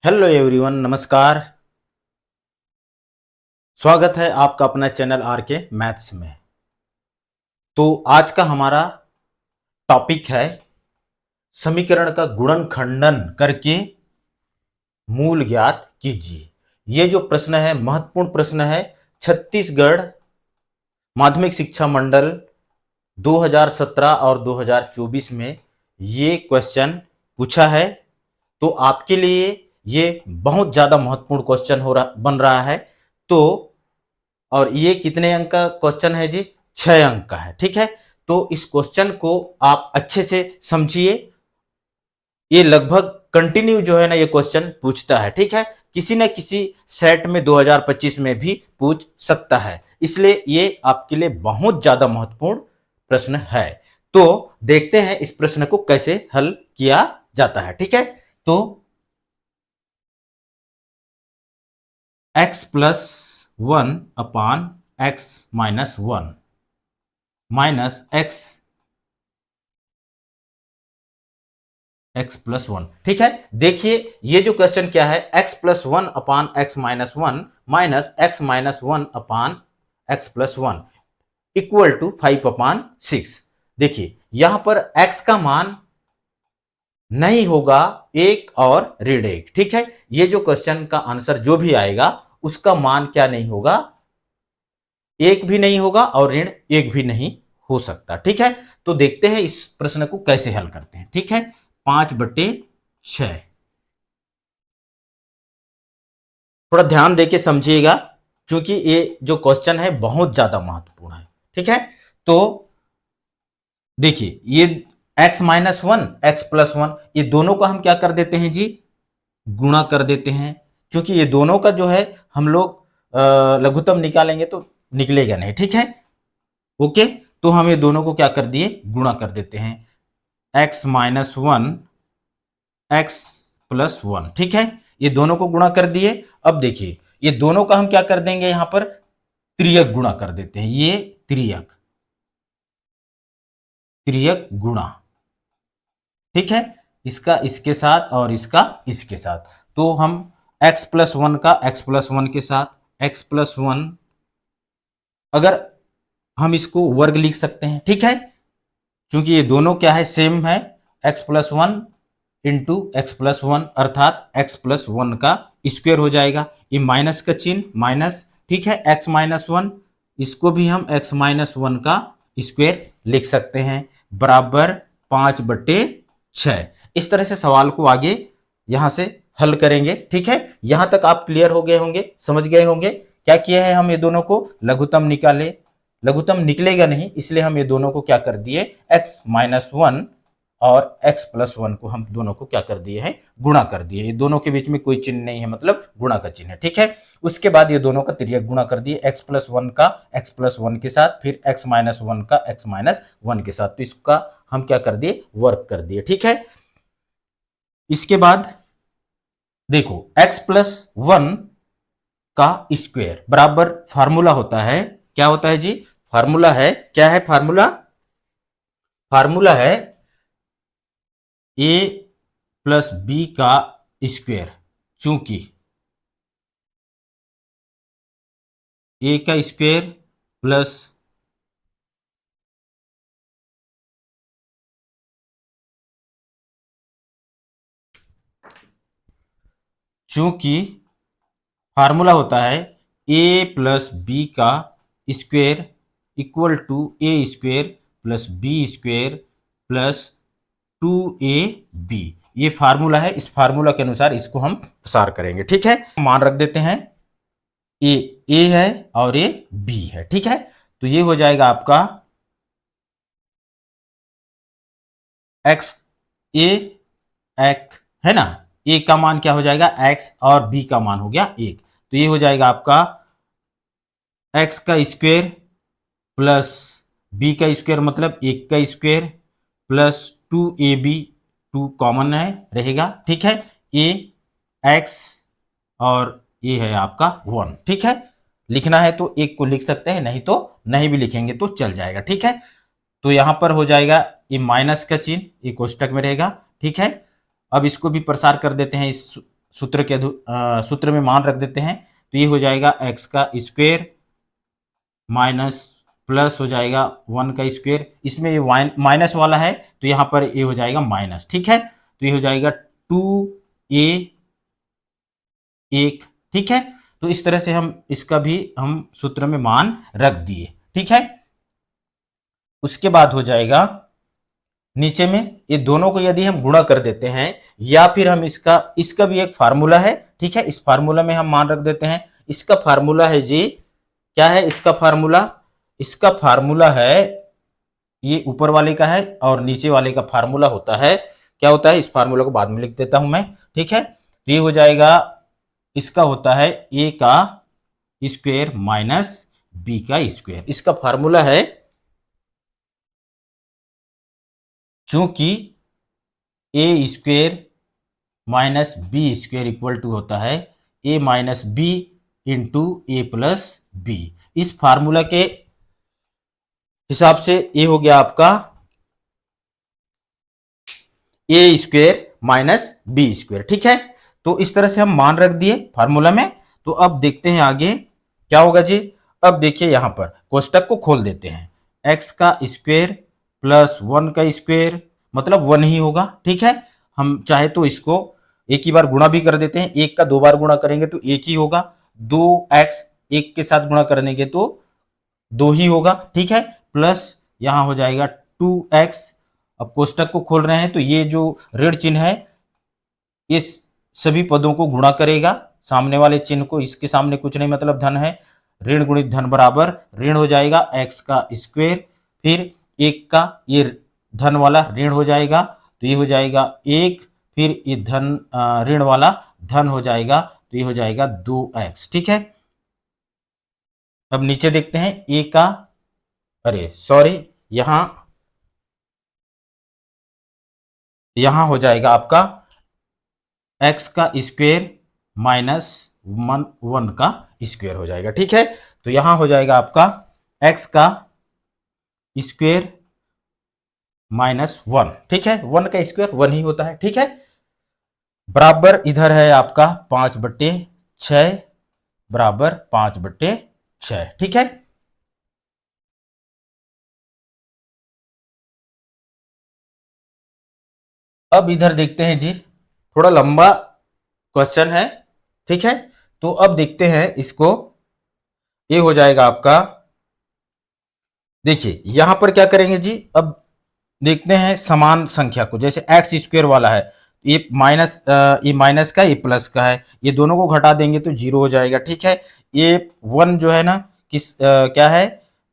Hello everyone, नमस्कार। स्वागत है आपका अपना चैनल आर के मैथ्स में। तो आज का हमारा टॉपिक है समीकरण का गुणनखंडन करके मूल ज्ञात कीजिए। ये जो प्रश्न है महत्वपूर्ण प्रश्न है। छत्तीसगढ़ माध्यमिक शिक्षा मंडल 2017 और 2024 में ये क्वेश्चन पूछा है। तो आपके लिए ये बहुत ज्यादा महत्वपूर्ण क्वेश्चन बन रहा है। तो और ये कितने अंक का क्वेश्चन है जी? 6 अंक का है। ठीक है, तो इस क्वेश्चन को आप अच्छे से समझिए। ये लगभग कंटिन्यू जो है ना, ये क्वेश्चन पूछता है। ठीक है, किसी न किसी सेट में 2025 में भी पूछ सकता है, इसलिए ये आपके लिए बहुत ज्यादा महत्वपूर्ण प्रश्न है। तो देखते हैं इस प्रश्न को कैसे हल किया जाता है। ठीक है, तो x plus 1 upon x minus 1 minus x plus 1। ठीक है, देखिए ये जो क्वेश्चन क्या है, x plus 1 upon x minus 1 minus x minus 1 upon x plus 1 equal to 5 अपान 6। देखिए यहां पर x का मान नहीं होगा एक और ऋण एक। ठीक है, ये जो क्वेश्चन का आंसर जो भी आएगा उसका मान क्या नहीं होगा? एक भी नहीं होगा और ऋण एक भी नहीं हो सकता। ठीक है, तो देखते हैं इस प्रश्न को कैसे हल करते हैं। ठीक है, 5/6। थोड़ा ध्यान देके समझिएगा क्योंकि ये जो क्वेश्चन है बहुत ज्यादा महत्वपूर्ण है। ठीक है, तो देखिए ये x माइनस 1 एक्स प्लस 1, ये दोनों का हम क्या कर देते हैं जी? गुणा कर देते हैं। क्योंकि ये दोनों का जो है हम लोग लघुत्तम निकालेंगे तो निकलेगा नहीं। ठीक है, ओके, तो हम ये दोनों को क्या कर दिए? गुणा कर देते हैं। x minus 1 x plus 1। ठीक है, ये दोनों को गुणा कर दिए। अब देखिए ये दोनों का हम क्या कर देंगे? यहां पर त्रियक गुणा कर देते हैं। ये त्रियक त्रियक गुणा। ठीक है, इसका इसके साथ और इसका इसके साथ। तो हम x प्लस 1 का x प्लस 1 के साथ x प्लस 1, अगर हम इसको वर्ग लिख सकते हैं। ठीक है, क्योंकि ये दोनों क्या है? सेम है। x plus 1 into x plus 1 अर्थात x प्लस 1 का स्क्वायर हो जाएगा। ये माइनस का चिन्ह माइनस। ठीक है, x माइनस 1, इसको भी हम x माइनस 1 का स्क्वायर लिख सकते हैं, बराबर 5/6। इस तरह से सवाल को आगे यहां से हल करेंगे। ठीक है, यहां तक आप क्लियर हो गए होंगे, समझ गए होंगे। क्या किया है? हम ये दोनों को लघुत्तम निकाले। लघुत्तम निकलेगा नहीं, इसलिए हम ये दोनों को क्या कर दिए? x माइनस 1 और x प्लस 1 को हम दोनों को क्या कर दिए हैं? गुणा कर दिए। ये दोनों के बीच में कोई चिन्ह नहीं है, मतलब गुणा का चिन्ह है। ठीक है, उसके बाद ये दोनों का तिर्यक गुणा कर दिए, x प्लस 1 का x प्लस 1 के साथ, फिर x माइनस 1 का x माइनस 1 के साथ। तो इसका हम क्या कर दिए? वर्क कर दिए। ठीक है, इसके बाद देखो x प्लस 1 का स्क्वायर बराबर फार्मूला होता है। क्या होता है जी? फार्मूला है, क्या है फार्मूला? फार्मूला है a प्लस बी का स्क्वायर। चूंकि a का स्क्वायर प्लस चूंकि फार्मूला होता है a प्लस बी का square equal to A square plus B square plus 2ab। ये फार्मूला है, इस फार्मूला के अनुसार इसको हम प्रसार करेंगे। ठीक है, मान रख देते हैं ए है और ये बी है। ठीक है, तो ये हो जाएगा आपका एक्स ए एक है ना, ए का मान क्या हो जाएगा? एक्स, और बी का मान हो गया 1। तो ये हो जाएगा आपका एक्स का स्क्वायर प्लस बी का स्क्वायर मतलब 1 का स्क्वायर प्लस 2ab, 2 कॉमन है रहेगा। ठीक है, ए एक्स और ये है आपका 1। ठीक है, लिखना है तो एक को लिख सकते हैं, नहीं तो नहीं भी लिखेंगे तो चल जाएगा। ठीक है, तो यहां पर हो जाएगा ये माइनस का चिन्ह, ये कोष्टक में रहेगा। ठीक है, अब इसको भी प्रसार कर देते हैं इस सूत्र में मान रख देते हैं, तो ये हो जाएगा x का स्क्वायर माइनस प्लस हो जाएगा 1 का स्क्वायर, इसमें ये माइनस वाला है तो यहाँ पर ये हो जाएगा माइनस, ठीक है। तो ये हो जाएगा 2a 1, ठीक है। तो इस तरह से हम इसका भी हम सूत्र में मान रख दिए, ठीक है। उसके बाद हो जाएगा नीचे में ये दोनों को यदि हम गुणा कर देते हैं, या फिर हम इसका भी एक फार्मूला है, ठीक है। इस फार्मूला में हम मान रख देते हैं, इसका फार्मूला है जी, क्या है इसका फार्मूला? इसका फार्मूला है, ये ऊपर वाले का है और नीचे वाले का फार्मूला होता है, क्या होता है, इस फार्मूला को बाद में लिख देता हूं मैं, ठीक है। तो ये हो जाएगा, इसका होता है a का स्क्वायर माइनस b का स्क्वायर। इसका फार्मूला है, चूंकि a square minus B square equal to होता है a minus B into A plus B. इस फार्मूला के हिसाब से ये हो गया आपका A square minus B square, ठीक है। तो इस तरह से हम मान रख दिए फार्मूला में। तो अब देखते हैं आगे क्या होगा जी। अब देखिए यहां पर कोष्टक को खोल देते हैं, x का स्क्वायर प्लस 1 का स्क्वायर मतलब 1 ही होगा, ठीक है। हम चाहे तो इसको एक ही बार गुणा भी कर देते हैं, एक का 2 बार गुणा करेंगे तो एक ही होगा, 2x एक के साथ गुणा करेंगे तो 2 ही होगा, ठीक है। प्लस यहां हो जाएगा 2x। अब कोष्टक को खोल रहे हैं तो ये जो ऋण चिन्ह है इस सभी पदों को गुणा करेगा, सामने वाले चिन्ह को, इसके सामने कुछ नहीं मतलब धन है, ऋण गुणित धन बराबर ऋण हो जाएगा x का स्क्वायर, फिर एक का ये धन वाला ऋण हो जाएगा तो ये हो जाएगा 1, फिर ये धन ऋण वाला धन हो जाएगा तो ये हो जाएगा 2x, ठीक है। अब नीचे देखते हैं a का, अरे सॉरी, यहां हो जाएगा आपका x का स्क्वायर माइनस 1 का स्क्वायर हो जाएगा, ठीक है। तो यहां हो जाएगा आपका x का स्क्वायर माइनस 1, ठीक है। 1 का स्क्वायर 1 ही होता है, ठीक है। बराबर इधर है आपका 5/6 बराबर 5/6, ठीक है। अब इधर देखते हैं जी, थोड़ा लंबा क्वेश्चन है, ठीक है। तो अब देखते हैं इसको, ये हो जाएगा आपका, देखिए यहां पर क्या करेंगे जी। अब देखते हैं समान संख्या को, जैसे एक्स स्क्वायर वाला है, ये माइनस का, ये प्लस का है, ये दोनों को घटा देंगे तो 0 हो जाएगा, ठीक है। ये 1 जो है ना क्या है,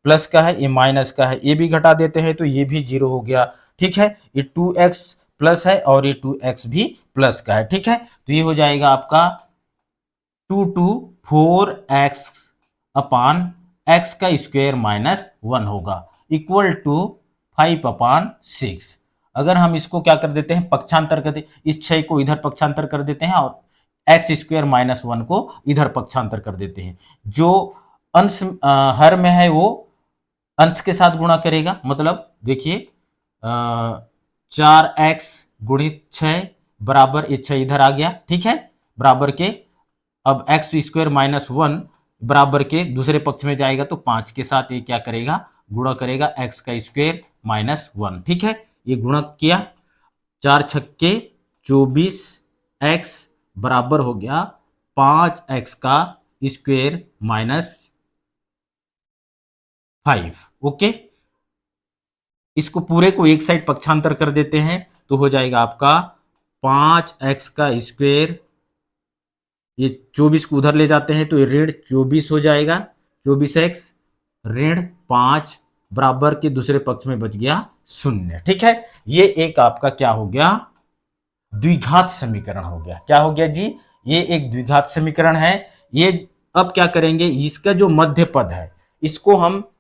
प्लस का है, ये माइनस का है, ये भी घटा देते हैं तो ये भी 0 हो गया, ठीक है। ये 2x प्लस है और ये 2x भी प्लस का है, ठीक है। तो ये हो जाएगा आपका 4x अपान x का स्क्वायर माइनस 1 होगा इक्वल टू 5/6। अगर हम इसको क्या कर देते हैं, पक्षांतर करते, इस 6 को इधर पक्षांतर कर देते हैं और x स्क्वायर माइनस 1 को इधर पक्षांतर कर देते हैं। जो अंश हर में है वो अंश के साथ गुणा करेगा, मतलब देखिए 4x गुणित 6 बराबर, ये 6 इधर आ गया, ठीक है, बराबर के, अब एक्स स्क्वायर माइनस 1 बराबर के दूसरे पक्ष में जाएगा तो 5 के साथ ये क्या करेगा, गुणा करेगा x का स्क्वायर माइनस 1, ठीक है। ये गुणा किया, 4 छक्के 24x बराबर हो गया 5x का स्क्वायर माइनस 5, ओके। इसको पूरे को एक साइड पक्षांतर कर देते हैं तो हो जाएगा आपका 5x का स्क्वायर, ये 24 को उधर ले जाते हैं तो ये ऋण 24 हो जाएगा, 24x ऋण 5 बराबर के दूसरे पक्ष में बच गया 0, ठीक है। ये एक आपका क्या हो गया, द्विघात समीकरण हो गया। क्या हो गया जी, ये एक द्विघात समीकरण है। ये अब क्या करेंगे, इसका जो मध्य पद है इसको हम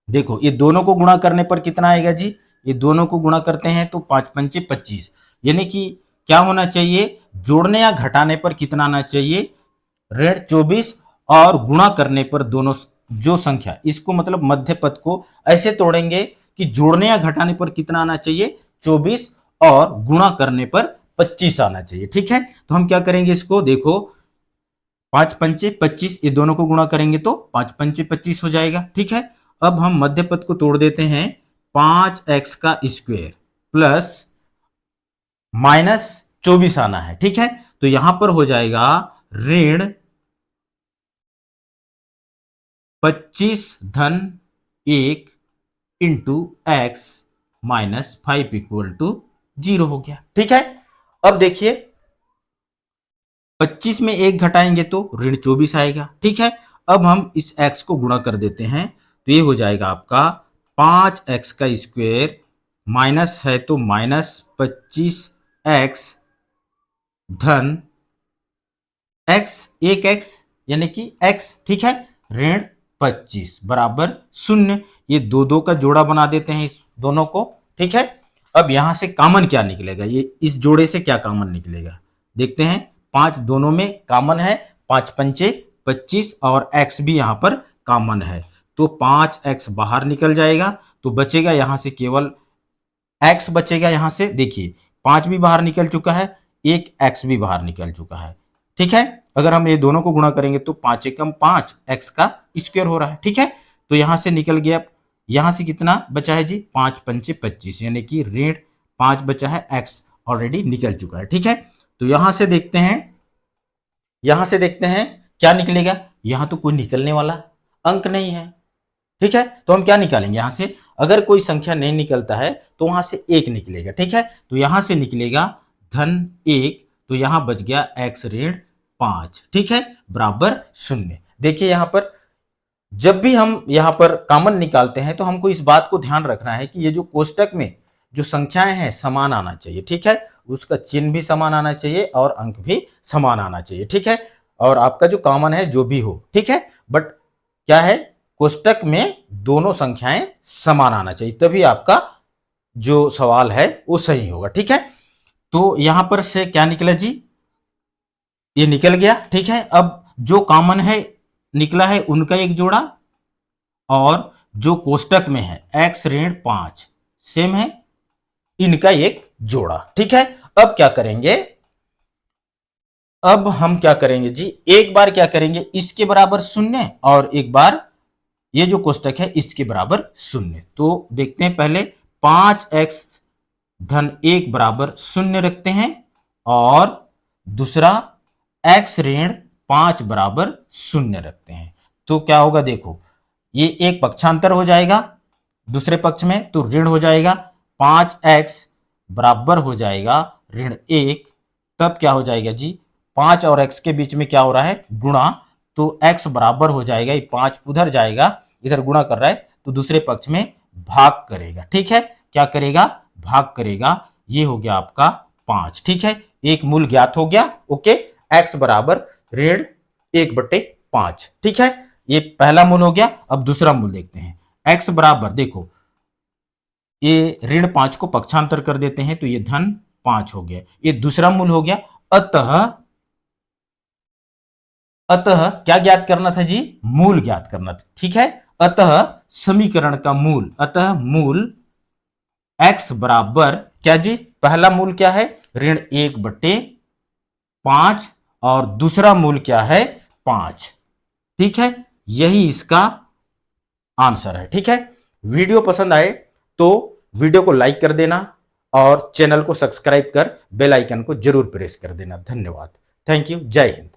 देखो, ये दोनों को गुणा करने पर कितना आएगा जी, ये दोनों को गुणा करते हैं तो 5 पंचे 25, यानी कि क्या होना चाहिए, जोड़ने या घटाने पर कितना आना चाहिए, ऋण 24, और गुणा करने पर दोनों जो संख्या, इसको मतलब मध्य पद को ऐसे तोड़ेंगे कि जोड़ने या घटाने पर कितना आना चाहिए 24 और गुणा करने पर 25 आना चाहिए। ठीक है, तो हम क्या करेंगे इसको, देखो 5 पंचे 25, ये दोनों को गुणा करेंगे तो 5 पंचे 25 हो जाएगा। ठीक है, अब हम मध्य पद को तोड़ देते हैं, 5x का स्क्वायर प्लस माइनस 24 आना है। ठीक है, तो यहां पर हो जाएगा ऋण 25 धन 1 into X minus 5 equal to 0 हो गया। ठीक है, अब देखिए 25 में 1 घटाएंगे तो ऋण 24 आएगा। ठीक है, अब हम इस x को गुणा कर देते हैं, तो ये हो जाएगा आपका 5x का स्क्वायर माइनस है तो माइनस 25x धन x, एक x यानी कि x। ठीक है, ऋण 25 बराबर 0। ये दो दो का जोड़ा बना देते हैं इस दोनों को। ठीक है, अब यहां से कॉमन क्या निकलेगा, ये इस जोड़े से क्या कॉमन निकलेगा देखते हैं। 5 दोनों में कॉमन है, 5 पंचे 25 और x भी यहां पर कॉमन है, तो 5x बाहर निकल जाएगा, तो बचेगा यहां से केवल x बचेगा। यहां से देखिए 5 भी बाहर निकल चुका है, एक x भी बाहर निकल चुका है। ठीक है, अगर हम ये दोनों को गुणा करेंगे तो 5 एकम 5 x का स्क्वायर हो रहा है। ठीक है, तो यहां से निकल गया, यहां से कितना बचा है जी, 5 पंचे 25 यानी कि ऋण 5 बचा है, x ऑलरेडी निकल चुका है। ठीक है, तो यहां से देखते हैं, यहां से देखते हैं क्या निकलेगा, यहां तो कोई निकलने वाला अंक नहीं है। ठीक है, तो हम क्या निकालेंगे यहां से, अगर कोई संख्या नहीं निकलता है तो वहां से 1 निकलेगा। ठीक है, तो यहां से निकलेगा धन 1, तो यहां बच गया x ऋण 5। ठीक है, बराबर 0। देखिए यहां पर जब भी हम यहां पर कॉमन निकालते हैं तो हमको इस बात को ध्यान रखना है कि ये जो कोष्टक में जो संख्याएं हैं समान आना चाहिए। ठीक है, उसका चिन्ह भी समान आना चाहिए और अंक भी समान आना चाहिए। ठीक है, और आपका जो कॉमन है जो भी हो। ठीक है, बट क्या है, कोष्टक में दोनों संख्याएं समान आना चाहिए, तभी आपका जो सवाल है वो सही होगा। ठीक है, तो यहां पर से क्या निकला जी, ये निकल गया। ठीक है, अब जो कॉमन है निकला है उनका एक जोड़ा, और जो कोष्टक में है x ऋण 5 सेम है, इनका एक जोड़ा। ठीक है, अब क्या करेंगे, अब हम क्या करेंगे जी, एक बार क्या करेंगे इसके बराबर 0 और एक बार ये जो कोष्टक है इसके बराबर 0। तो देखते हैं पहले 5x धन 1 बराबर 0 रखते हैं, और दूसरा x ऋण 5 बराबर 0 रखते हैं। तो क्या होगा देखो, ये एक पक्षांतर हो जाएगा दूसरे पक्ष में, तो ऋण हो जाएगा 5x बराबर हो जाएगा ऋण 1। तब क्या हो जाएगा जी, 5 और x के बीच में क्या हो रहा है, गुणा, तो x बराबर हो जाएगा, ये 5 उधर जाएगा, इधर गुणा कर रहा है तो दूसरे पक्ष में भाग करेगा। ठीक है, क्या करेगा, भाग करेगा, ये हो गया आपका 5। ठीक है, एक मूल ज्ञात हो गया। ओके, x बराबर ऋण 1/5। ठीक है, ये पहला मूल हो गया। अब दूसरा मूल देखते हैं, x बराबर देखो ये ऋण 5 को पक्षांतर कर देते हैं तो ये धन 5 हो गया, ये दूसरा मूल हो गया। अतः क्या ज्ञात करना था जी, मूल ज्ञात करना था। ठीक है, अतः समीकरण का मूल, अतः मूल x बराबर क्या जी, पहला मूल क्या है, ऋण 1/5 और दूसरा मूल क्या है, 5। ठीक है, यही इसका आंसर है। ठीक है, वीडियो पसंद आए तो वीडियो को लाइक कर देना और चैनल को सब्सक्राइब कर बेल आइकन को जरूर प्रेस कर देना। धन्यवाद, थैंक यू, जय हिंद।